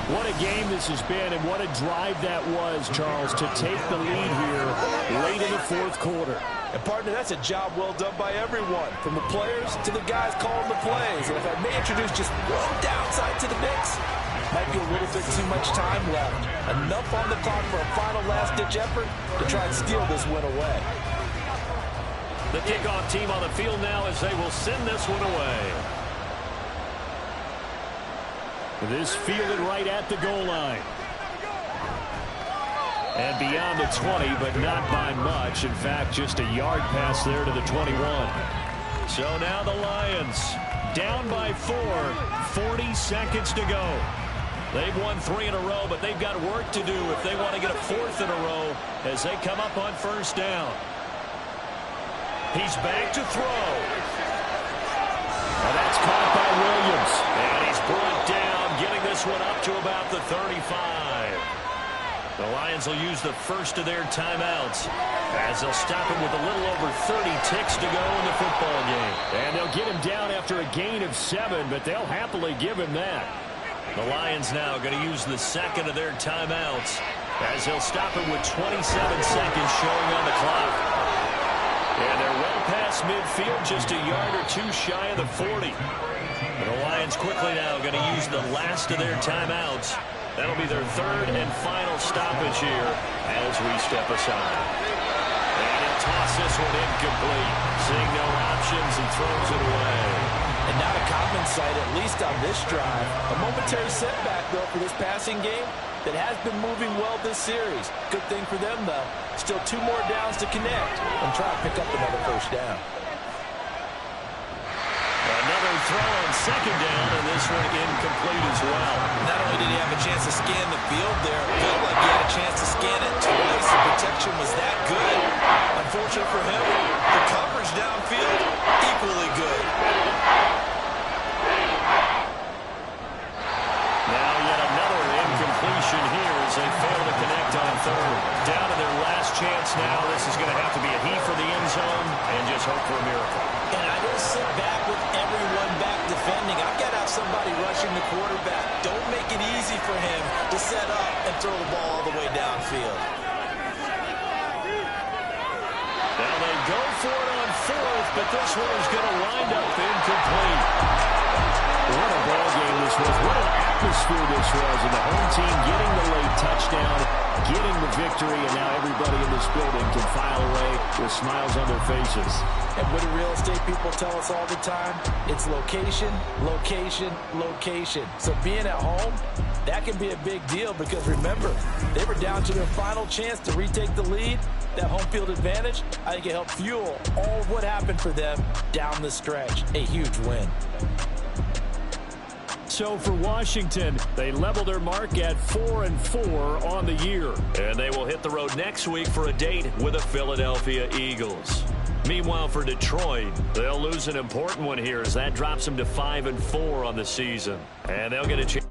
What a game this has been, and what a drive that was, Charles, to take the lead here late in the 4th quarter. And, partner, that's a job well done by everyone, from the players to the guys calling the plays. And if I may introduce just one downside to the mix, might be a little bit too much time left. Enough on the clock for a final last-ditch effort to try and steal this win away. The kickoff team on the field now as they will send this one away. This fielded right at the goal line. And beyond the 20, but not by much. In fact, just a yard pass there to the 21. So now the Lions down by 4, 40 seconds to go. They've won 3 in a row, but they've got work to do if they want to get a 4th in a row as they come up on 1st down. He's back to throw. And that's caught by Williams. And he's brought down, getting this one up to about the 35. The Lions will use the first of their timeouts as they'll stop him with a little over 30 ticks to go in the football game. And they'll get him down after a gain of 7, but they'll happily give him that. The Lions now going to use the second of their timeouts as they'll stop him with 27 seconds showing on the clock. And they're well past midfield, just a yard or 2 shy of the 40. And the Lions quickly now going to use the last of their timeouts. That'll be their 3rd and final stoppage here as we step aside. And he'll toss this one incomplete. Seeing no options and throws it away. And not a common sight, at least on this drive. A momentary setback, though, for this passing game that has been moving well this series. Good thing for them, though. Still 2 more downs to connect and try to pick up another 1st down. Another throw on 2nd down, and this one incomplete as well. Not only did he have a chance to scan the field there, it felt like he had a chance to scan it twice. The protection was that good. Unfortunately for him, the coverage downfield, equally good. Now yet another incompletion here as they fail to connect on 3rd. Down to their last chance now. This is going to have to be a heave for the end zone and just hope for a miracle. And I don't sit back with everyone back defensively. defending, I've got to have somebody rushing the quarterback. Don't make it easy for him to set up and throw the ball all the way downfield. Now they go for it on fourth, but this one is going to wind up incomplete. What a ball game this was. What an atmosphere this was. And the home team getting the late touchdown, getting the victory, and now everybody in this building can file away with smiles on their faces. And what do real estate people tell us all the time? It's location, location, location. So being at home, that can be a big deal because remember, they were down to their final chance to retake the lead. That home field advantage, I think it helped fuel all of what happened for them down the stretch. A huge win. So for Washington, they level their mark at 4-4 on the year. And they will hit the road next week for a date with the Philadelphia Eagles. Meanwhile, for Detroit, they'll lose an important one here as that drops them to 5-4 on the season. And they'll get a chance.